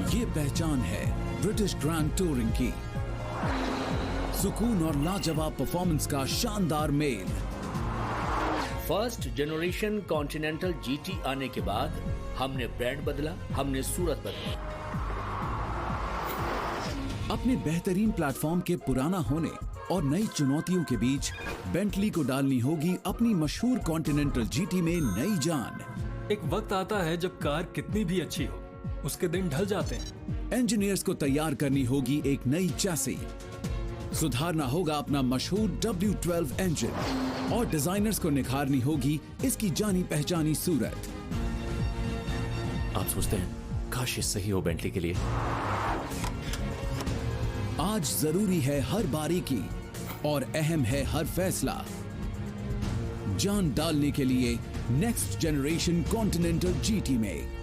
ये पहचान है ब्रिटिश ग्रैंड टूरिंग की। सुकून और लाजवाब परफॉर्मेंस का शानदार मेल। फर्स्ट जनरेशन कॉन्टिनेंटल जीटी आने के बाद हमने ब्रांड बदला, हमने सूरत बदली। अपने बेहतरीन प्लेटफॉर्म के पुराना होने और नई चुनौतियों के बीच बेंटली को डालनी होगी अपनी मशहूर कॉन्टिनेंटल जीटी में नई जान। एक वक्त आता है जब कार कितनी भी अच्छी हो, उसके दिन ढल जाते हैं। इंजीनियर्स को तैयार करनी होगी एक नई चैसी। सुधारना होगा अपना मशहूर W12 इंजन और डिजाइनर्स को निखारनी होगी इसकी जानी पहचानी सूरत। आप सोचते हैं काश ये सही हो बेंटली के लिए। आज जरूरी है हर बारीकी और अहम है हर फैसला। जान डालने के लिए नेक्स्ट जनरेशन कॉन्टिनेंटल जीटी में।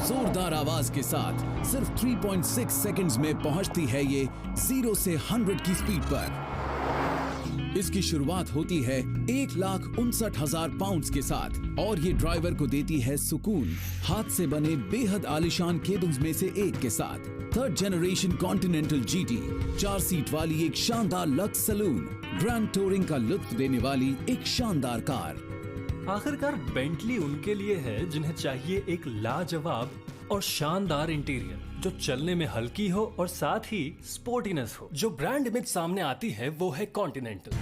जोरदार आवाज के साथ सिर्फ 3.6 सेकंड्स में पहुंचती है ये 0 से 100 की स्पीड पर। इसकी शुरुआत होती है 1,59,000 पाउंड्स के साथ और ये ड्राइवर को देती है सुकून हाथ से बने बेहद आलीशान केबल्स में से एक के साथ। Third generation Continental GT 4 seat वाली एक शानदार लक्स सलून, ग्रैंड टूरिंग का लुत्फ देने वाली एक शानदार कार। आखिरकार बेंटली उनके लिए है जिन्हें चाहिए एक लाजवाब और शानदार इंटीरियर जो चलने में हल्की हो और साथ ही स्पोर्टीनेस हो। जो ब्रांड इमेज सामने आती है वो है कॉन्टिनेंटल।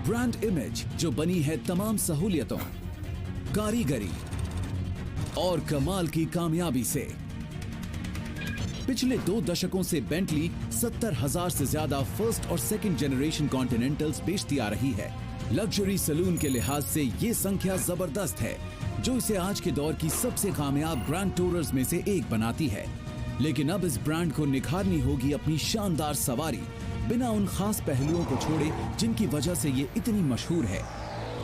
ब्रांड इमेज जो बनी है तमाम सहूलियतों, कारीगरी और कमाल की कामयाबी से। पिछले 2 दशकों से बेंटली 70,000 से ज्यादा फर्स्ट और सेकंड जनरेशन कॉन्टिनेंटल्स बेचती आ रही है। लग्जरी सलून के लिहाज से ये संख्या जबरदस्त है जो इसे आज के दौर की सबसे कामयाब ग्रैंड टूरर्स में से एक बनाती है। लेकिन अब इस ब्रांड को निखारनी होगी अपनी शानदार सवारी बिना उन खास पहलुओं को छोड़े जिनकी वजह से ये इतनी मशहूर है।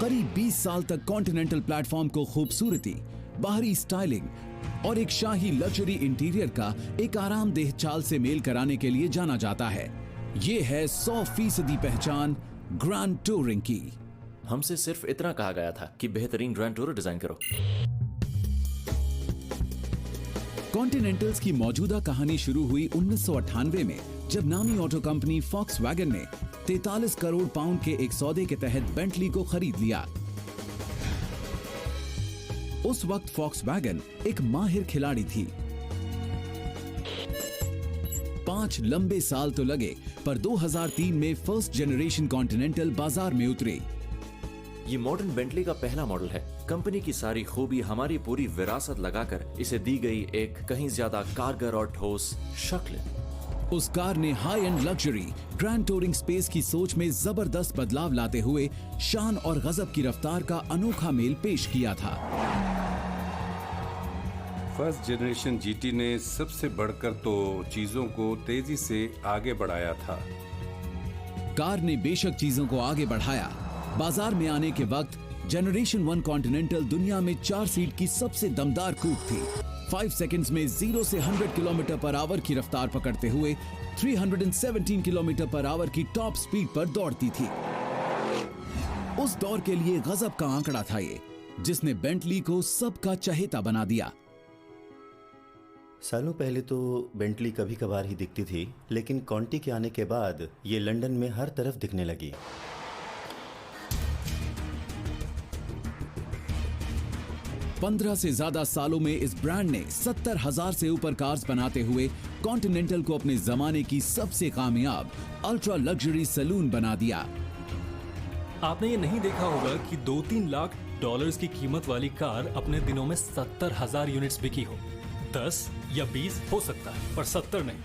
करीब 20 साल तक कॉन्टिनेंटल प्लेटफॉर्म को खूबसूरती, बाहरी स्टाइलिंग और एक शाही लग्जरी इंटीरियर का एक आरामदेह चाल से मेल कराने के लिए जाना जाता है। ये है 100% पहचान ग्रैंड टूरिंग की। हमसे सिर्फ इतना कहा गया था कि बेहतरीन ग्रैंड टूरर डिजाइन करो। कॉन्टिनेंटल्स की मौजूदा कहानी शुरू हुई 1998 में जब नामी ऑटो कंपनी फॉक्सवैगन ने 43 करोड़ पाउंड के एक सौदे के तहत बेंटली को खरीद लिया। उस वक्त फॉक्सवैगन एक माहिर खिलाड़ी थी। 5 लंबे साल तो लगे पर 2003 में फर्स्ट जनरेशन कॉन्टिनेंटल बाजार में उतरी। ये मॉडर्न बेंटली का पहला मॉडल है। कंपनी की सारी खूबी हमारी पूरी विरासत लगाकर इसे दी गई एक कहीं ज्यादा कारगर और ठोस शक्ल। उस कार ने high and luxury grand touring space की सोच में जबरदस्त बदलाव लाते हुए शान और गजब की रफ्तार का अनोखा मेल पेश किया था। फर्स्ट जनरेशन जीटी ने सबसे बढ़कर तो चीजों को तेजी से आगे बढ़ाया था। कार ने बेशक चीजों को आगे बढ़ाया। बाजार में आने के वक्त जनरेशन 1 कॉन्टिनेंटल दुनिया में 4 सीट की सबसे दमदार कूप थी। 5 सेकंड्स में 0 से 100 किलोमीटर पर आवर की रफ्तार पकड़ते हुए 317 किलोमीटर पर आवर की टॉप स्पीड पर दौड़ती थी। उस दौर के लिए गजब का आंकड़ा था ये, जिसने बेंटली को सबका चहेता बना दिया। सालों पहले तो बेंटली कभी कभार ही दिखती थी, लेकिन कॉन्टी के आने के बाद ये लंदन में हर तरफ दिखने लगी। पंद्रह से ज्यादा सालों में इस ब्रांड ने 70,000 से ऊपर कार्स बनाते हुए कॉन्टिनेंटल को अपने जमाने की सबसे कामयाब अल्ट्रा लग्जरी सलून बना दिया। आपने ये नहीं देखा होगा कि 2-3 लाख डॉलर्स की कीमत वाली कार अपने दिनों में 70,000 यूनिट्स बिकी हो। 10 या 20 हो सकता है, पर 70 नहीं।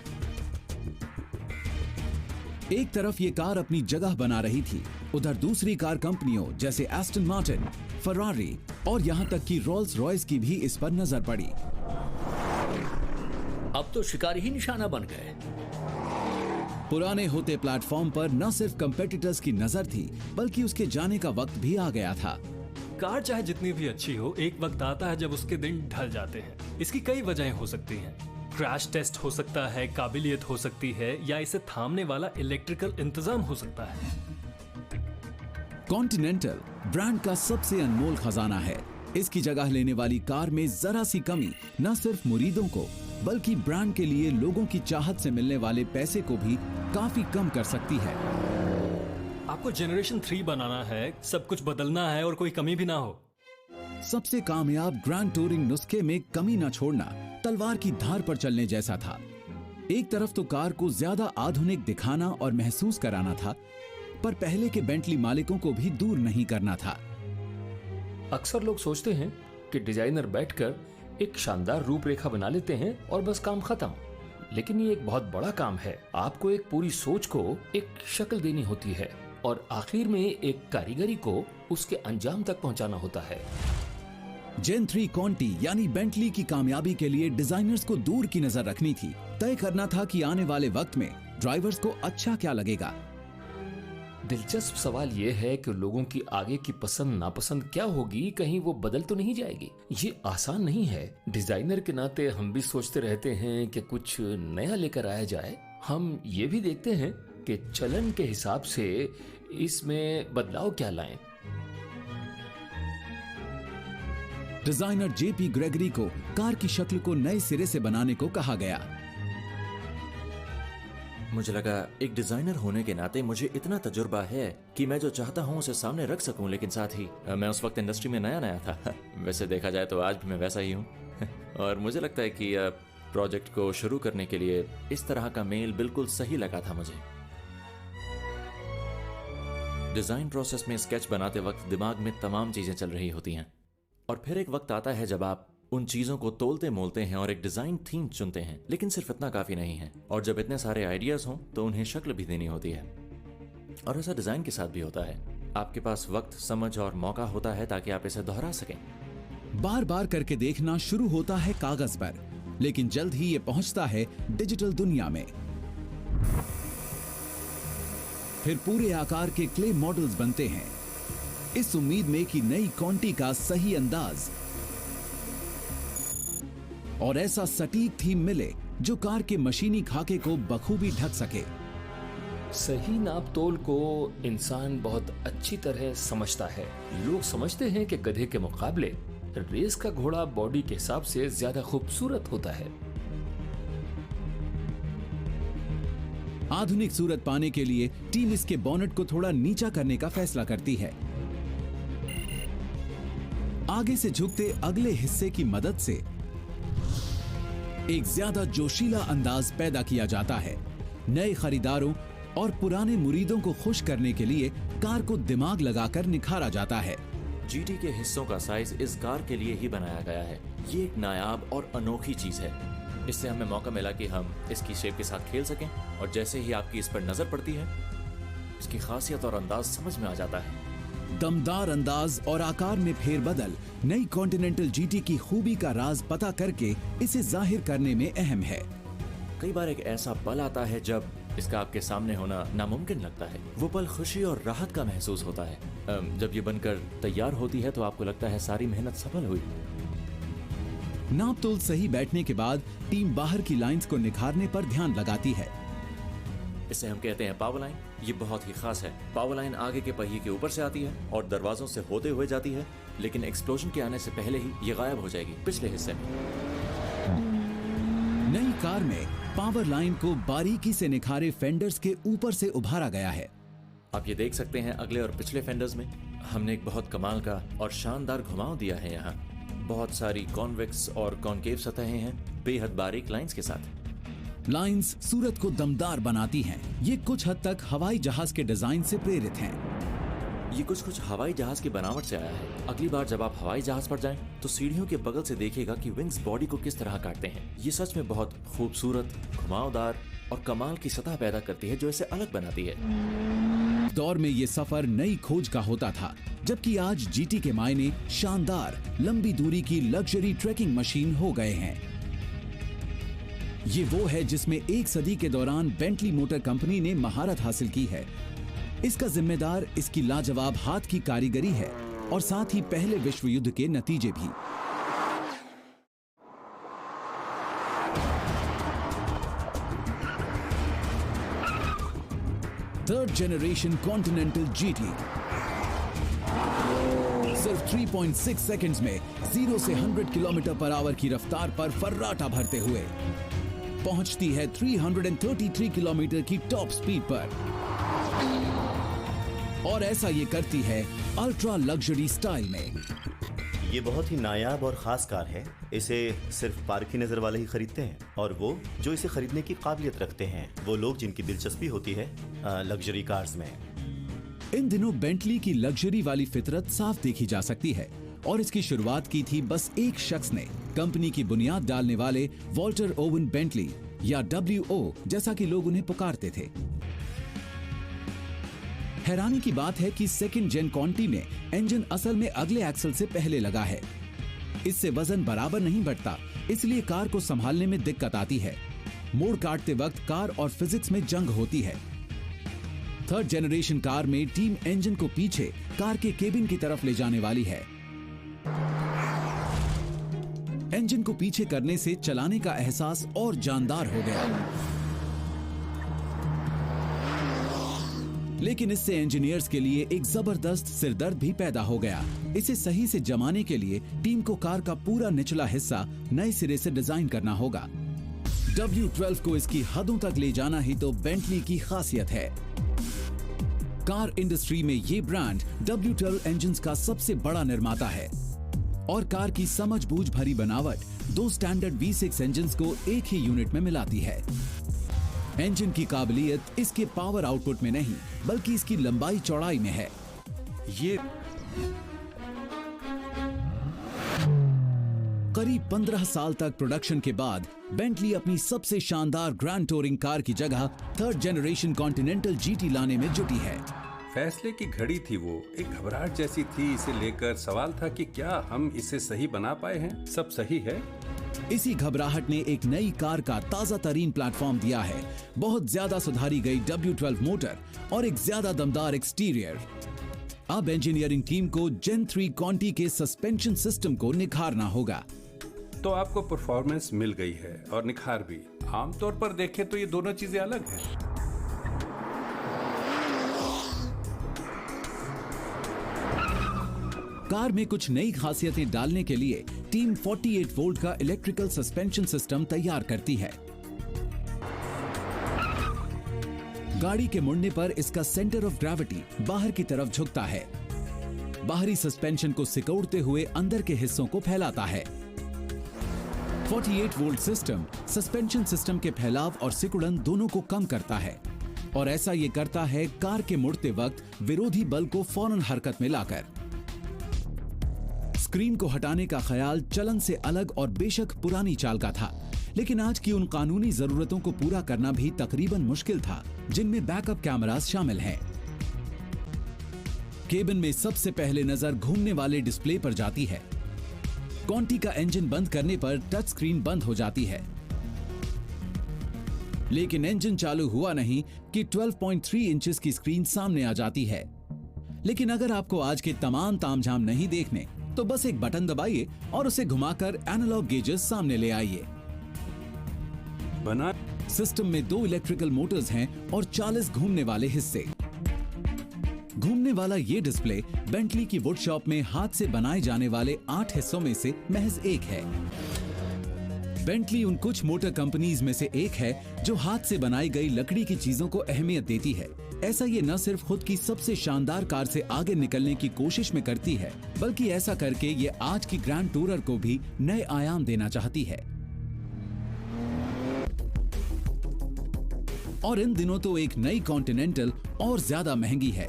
एक तरफ ये कार अपनी जगह बना रही थी, उधर दूसरी कार कंपनियों जैसे एस्टन मार्टिन, फरारी और यहां तक कि रोल्स रॉयस की भी इस पर नजर पड़ी। अब तो शिकारी ही निशाना बन गए। पुराने होते प्लेटफॉर्म पर न सिर्फ कंपेटिटर्स की नजर थी, बल्कि उसके जाने का वक्त भी आ गया था। कार चाहे जितनी भी अच्छी हो, एक वक्त आता है जब उसके दिन ढल जाते हैं। इसकी कई वजहें हो सकती हैं। क्रैश टेस्ट हो सकता है, काबिलियत हो सकती है, या इसे थामने वाला इलेक्ट्रिकल इंतजाम हो सकता है। कॉन्टिनेंटल ब्रांड का सबसे अनमोल खजाना है। इसकी जगह लेने वाली कार में जरा सी कमी न सिर्फ मुरीदों को बल्कि ब्रांड के लिए लोगों की चाहत से मिलने वाले पैसे को भी काफी कम कर सकती है। आपको जनरेशन 3 बनाना है, सब कुछ बदलना है और कोई कमी भी ना हो। सबसे कामयाब ग्रैंड टूरिंग नुस्खे में कमी न छोड़ना तलवार की धार पर चलने जैसा था। एक तरफ तो कार को ज्यादा आधुनिक दिखाना और महसूस कराना था, पर पहले के बेंटली मालिकों को भी दूर नहीं करना था। अक्सर लोग सोचते हैं कि डिजाइनर बैठकर एक शानदार रूपरेखा बना लेते हैं और बस काम खत्म। लेकिन ये एक बहुत बड़ा काम है। आपको एक पूरी सोच को एक शक्ल देनी होती है और आखिर में एक कारीगरी को उसके अंजाम तक पहुंचाना होता है। जेन 3 कॉन्टी यानी बेंटली की कामयाबी के लिए डिजाइनर्स को दूर की नजर रखनी थी। तय करना था कि आने वाले वक्त में ड्राइवर्स को अच्छा क्या लगेगा। दिलचस्प सवाल ये है कि लोगों की आगे की पसंद नापसंद क्या होगी, कहीं वो बदल तो नहीं जाएगी। ये आसान नहीं है। डिजाइनर के नाते हम भी सोचते रहते हैं कि कुछ नया लेकर आया जाए। हम ये भी देखते हैं कि चलन के हिसाब से इसमें बदलाव क्या लाएं। डिजाइनर जेपी ग्रेगरी को कार की शक्ल को नए सिरे से बनाने को कहा गया। मुझे लगा एक डिजाइनर होने के नाते मुझे इतना तजुर्बा है कि मैं जो चाहता हूँ उसे सामने रख सकूं, लेकिन साथ ही मैं उस वक्त इंडस्ट्री में नया नया था। वैसे देखा जाए तो आज भी मैं वैसा ही हूँ। और मुझे लगता है कि प्रोजेक्ट को शुरू करने के लिए इस तरह का मेल बिल्कुल सही लगा था मुझे। डिजाइन प्रोसेस में स्केच बनाते वक्त दिमाग में तमाम चीजें चल रही होती हैं, और फिर एक वक्त आता है जब आप उन चीजों को तोलते मोलते हैं और एक डिजाइन थीम चुनते हैं। लेकिन सिर्फ इतना काफी नहीं है, और जब इतने सारे आइडियाज हों तो उन्हें शक्ल भी देनी होती है। और ऐसा डिजाइन के साथ भी होता है। आपके पास वक्त, समझ और मौका होता है ताकि आप इसे दोहरा सकें। बार बार करके देखना शुरू होता है कागज पर, लेकिन जल्द ही ये पहुंचता है डिजिटल दुनिया में। फिर पूरे आकार के क्ले मॉडल्स बनते हैं, इस उम्मीद में कि नई कॉन्टी का सही अंदाज और ऐसा सटीक थीम मिले जो कार के मशीनी खाके को बखूबी ढक सके। सही नाप तोल को इंसान बहुत अच्छी तरह समझता है। लोग समझते हैं कि गधे के मुकाबले रेस का घोड़ा बॉडी के हिसाब से ज्यादा खूबसूरत होता है। आधुनिक सूरत पाने के लिए टीम इसके बोनट को थोड़ा नीचा करने का फैसला करती है। आगे से झुकते अगले हिस्से की मदद से एक ज्यादा जोशीला अंदाज पैदा किया जाता है। नए खरीदारों और पुराने मुरीदों को खुश करने के लिए कार को दिमाग लगाकर निखारा जाता है। जीटी के हिस्सों का साइज इस कार के लिए ही बनाया गया है। ये एक नायाब और अनोखी चीज है। इससे हमें मौका मिला कि हम इसकी शेप के साथ खेल सकें, और जैसे ही आपकी इस पर नजर पड़ती है इसकी खासियत और अंदाज समझ में आ जाता है। दमदार अंदाज और आकार में फेरबदल नई कॉन्टिनेंटल जीटी की खूबी का राज पता करके इसे जाहिर करने में अहम है। कई बार एक ऐसा पल आता है जब इसका आपके सामने होना नामुमकिन लगता है। वो पल खुशी और राहत का महसूस होता है। जब ये बनकर तैयार होती है तो आपको लगता है सारी मेहनत सफल हुई। नाप तोल सही बैठने के बाद टीम बाहर की लाइंस को निखारने पर ध्यान लगाती है। इसे हम कहते हैं पावर लाइन। ये बहुत ही खास है। पावर लाइन आगे के पहिए के ऊपर से आती है और दरवाजों से होते हुए जाती है, लेकिन एक्सप्लोजन के आने से पहले ही ये गायब हो जाएगी पिछले हिस्से में। नई कार में पावर लाइन को बारीकी से निखारे फेंडर्स के ऊपर से उभारा गया है। आप ये देख सकते हैं अगले और पिछले फेंडर्स में हमने एक बहुत कमाल का और शानदार घुमाव दिया है। यहाँ बहुत सारी कॉन्वेक्स और कॉनकेव सतहें हैं बेहद बारीक लाइंस के साथ। लाइंस सूरत को दमदार बनाती हैं। ये कुछ हद तक हवाई जहाज के डिजाइन से प्रेरित हैं। ये कुछ हवाई जहाज की बनावट से आया है। अगली बार जब आप हवाई जहाज पर जाएं तो सीढ़ियों के बगल से देखिएगा कि विंग्स बॉडी को किस तरह काटते हैं। ये सच में बहुत खूबसूरत, घुमावदार और कमाल की सतह पैदा करती है जो इसे अलग बनाती है। दौर में ये सफर नई खोज का होता था, जबकि आज जीटी के मायने शानदार लंबी दूरी की लग्जरी ट्रैकिंग मशीन हो गए हैं। ये वो है जिसमें एक सदी के दौरान बेंटली मोटर कंपनी ने महारत हासिल की है। इसका जिम्मेदार इसकी लाजवाब हाथ की कारीगरी है। और साथ ही पहले विश्व युद्ध के नतीजे भी। थर्ड जनरेशन कॉन्टिनेंटल जीटी सिर्फ 3.6 सेकंड्स में 0 से 100 किलोमीटर पर आवर की रफ्तार पर फर्राटा भरते हुए पहुंचती है 333 किलोमीटर की टॉप स्पीड पर, और ऐसा ये करती है अल्ट्रा लग्जरी स्टाइल में। ये बहुत ही नायाब और ख़ास कार है। इसे सिर्फ पार्क की नज़र वाले ही खरीदते हैं, और वो जो इसे खरीदने की काबिलियत रखते हैं, वो लोग जिनकी दिलचस्पी होती है लग्जरी कार्स में। इन दिनों बेंटली की लग्जरी वाली फितरत साफ देखी जा सकती है, और इसकी शुरुआत की थी बस एक शख्स ने, कंपनी की बुनियाद डालने वाले वॉल्टर ओवन बेंटली, या WO जैसा कि लोग उन्हें पुकारते थे। हैरानी की बात है कि सेकंड जेन कॉन्टी में इंजन असल में अगले एक्सल से पहले लगा है। इससे वजन बराबर नहीं बढ़ता, इसलिए कार को संभालने में दिक्कत आती है। मोड़ काटते वक्त कार और फिजिक्स में जंग होती है। थर्ड जनरेशन कार में टीम इंजन को पीछे कार के केबिन की तरफ ले जाने वाली है। इंजन को पीछे करने से चलाने का एहसास और जानदार हो गया, लेकिन इससे इंजीनियर्स के लिए एक जबरदस्त सिरदर्द भी पैदा हो गया। इसे सही से जमाने के लिए टीम को कार का पूरा निचला हिस्सा नए सिरे से डिजाइन करना होगा। W12 को इसकी हदों तक ले जाना ही तो बेंटली की खासियत है। कार इंडस्ट्री में ये ब्रांड W12 इंजन्स का सबसे बड़ा निर्माता है, और कार की समझबूझ भरी बनावट दो स्टैंडर्ड V6 इंजन्स को एक ही यूनिट में मिलाती है। इंजन की काबिलियत इसके पावर आउटपुट में नहीं, बल्कि इसकी लंबाई चौड़ाई में है। ये करीब 15 साल तक प्रोडक्शन के बाद बेंटली अपनी सबसे शानदार ग्रैंड टूरिंग कार की जगह थर्ड जनरेशन कॉन्टिनेंटल GT लाने में जुटी है। फैसले की घड़ी थी वो, एक घबराहट जैसी थी इसे लेकर। सवाल था कि क्या हम इसे सही बना पाए हैं, सब सही है। इसी घबराहट ने एक नई कार का ताजा तरीन प्लेटफॉर्म दिया है, बहुत ज्यादा सुधारी गई W12 मोटर और एक ज्यादा दमदार एक्सटीरियर। अब इंजीनियरिंग टीम को जेन 3 कॉन्टी के सस्पेंशन सिस्टम को निखारना होगा। तो आपको परफॉर्मेंस मिल गई है और निखार भी। आमतौर पर देखें तो ये दोनों चीजें अलग हैं। कार में कुछ नई खासियतें डालने के लिए टीम 48 वोल्ट का इलेक्ट्रिकल सस्पेंशन सिस्टम तैयार करती है। गाड़ी के मुड़ने पर इसका सेंटर ऑफ ग्रेविटी बाहर की तरफ झुकता है, बाहरी सस्पेंशन को सिकोड़ते हुए अंदर के हिस्सों को फैलाता है। 48 वोल्ट सिस्टम सस्पेंशन सिस्टम के फैलाव और सिकुड़न दोनों को कम करता है, और ऐसा ये करता है कार के मुड़ते वक्त विरोधी बल को फौरन हरकत में लाकर। स्क्रीन को हटाने का ख्याल चलन से अलग और बेशक पुरानी चाल का था, लेकिन आज की उन कानूनी जरूरतों को पूरा करना भी तकरीबन मुश्किल था, जिनमें बैकअप कैमरास शामिल हैं। केबिन में सबसे पहले नजर घूमने वाले डिस्प्ले पर जाती है। कॉन्टी का इंजन बंद करने पर टच स्क्रीन बंद हो जाती है, लेकिन इंजन चालू हुआ नहीं कि 12.3 इंचेस की स्क्रीन सामने आ जाती है। लेकिन अगर आपको आज के तमाम तामझाम नहीं देखने, तो बस एक बटन दबाइए और उसे घुमाकर एनालॉग गेजेस सामने ले आइए। बना सिस्टम में 2 इलेक्ट्रिकल मोटर्स हैं और 40 घूमने वाले हिस्से। घूमने वाला ये डिस्प्ले बेंटली की वुड शॉप में हाथ से बनाए जाने वाले 8 हिस्सों में से महज एक है। बेंटली उन कुछ मोटर कंपनीज में से एक है जो हाथ से बनाई गई लकड़ी की चीजों को अहमियत देती है। ऐसा ये न सिर्फ खुद की सबसे शानदार कार से आगे निकलने की कोशिश में करती है, बल्कि ऐसा करके ये आज की ग्रैंड टूरर को भी नए आयाम देना चाहती है। और इन दिनों तो एक नई कॉन्टिनेंटल और ज्यादा महंगी है।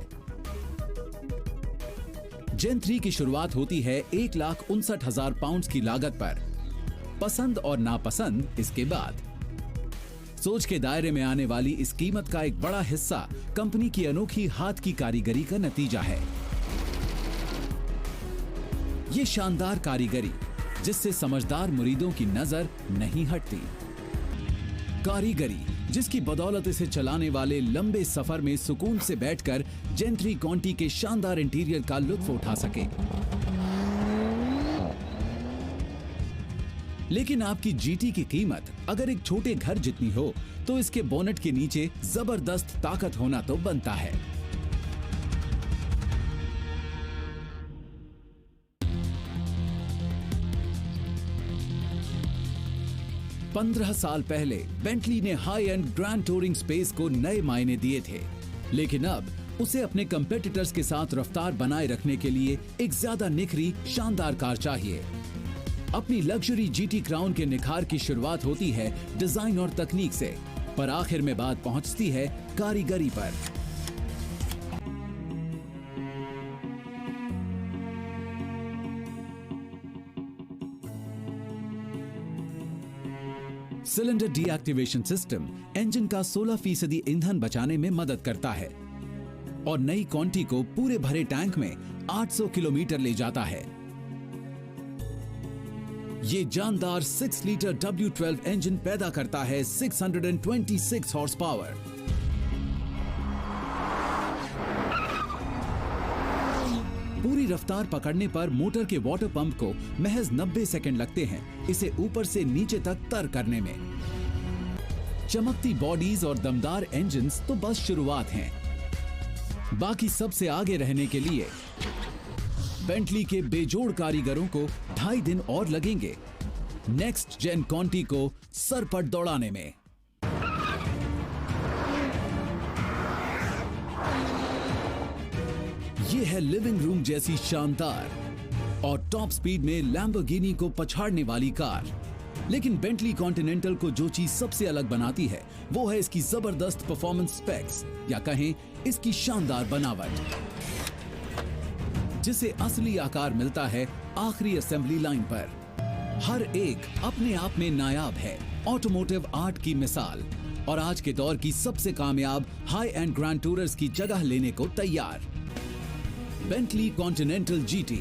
जेन 3 की शुरुआत होती है 1,59,000 पाउंड की लागत पर। पसंद और नापसंद इसके बाद। सोच के दायरे में आने वाली इस कीमत का एक बड़ा हिस्सा कंपनी की अनोखी हाथ की कारीगरी का नतीजा है। ये शानदार कारीगरी जिससे समझदार मुरीदों की नजर नहीं हटती। कारीगरी जिसकी बदौलत इसे चलाने वाले लंबे सफर में सुकून से बैठकर जेंट्री कॉन्टी के शानदार इंटीरियर का लुत्फ उठा सके। लेकिन आपकी जीटी की कीमत अगर एक छोटे घर जितनी हो तो इसके बोनेट के नीचे जबरदस्त ताकत होना तो बनता है। पंद्रह साल पहले बेंटली ने high and grand touring space को नए मायने दिए थे, लेकिन अब उसे अपने कंपेटिटर्स के साथ रफ्तार बनाए रखने के लिए एक ज्यादा निखरी शानदार कार चाहिए। अपनी लग्जरी जीटी क्राउन के निखार की शुरुआत होती है डिजाइन और तकनीक से, पर आखिर में बात पहुंचती है कारीगरी पर। सिलेंडर डीएक्टिवेशन सिस्टम इंजन का 16% ईंधन बचाने में मदद करता है और नई कॉन्टी को पूरे भरे टैंक में 800 किलोमीटर ले जाता है। ये जानदार 6 लीटर W12 इंजन पैदा करता है 626 हॉर्स पावर। पूरी रफ्तार पकड़ने पर मोटर के वाटर पंप को महज 90 सेकंड लगते हैं इसे ऊपर से नीचे तक तर करने में। चमकती बॉडीज और दमदार इंजन्स तो बस शुरुआत हैं। बाकी सबसे आगे रहने के लिए बेंटली के बेजोड़ कारीगरों को 2.5 दिन और लगेंगे नेक्स्ट जेन कॉन्टी को सरपट दौड़ाने में। ये है लिविंग रूम जैसी शानदार और टॉप स्पीड में लैम्बोर्गिनी को पछाड़ने वाली कार। लेकिन बेंटली कॉन्टिनेंटल को जो चीज सबसे अलग बनाती है वो है इसकी जबरदस्त परफॉर्मेंस स्पेक्स या कहें इसकी शानदार बनावट, जिसे असली आकार मिलता है आखिरी असेंबली लाइन पर। हर एक अपने आप में नायाब है, ऑटोमोटिव आर्ट की मिसाल और आज के दौर की सबसे कामयाब हाई एंड ग्रैंड टूरर्स की जगह लेने को तैयार। Bentley continental GT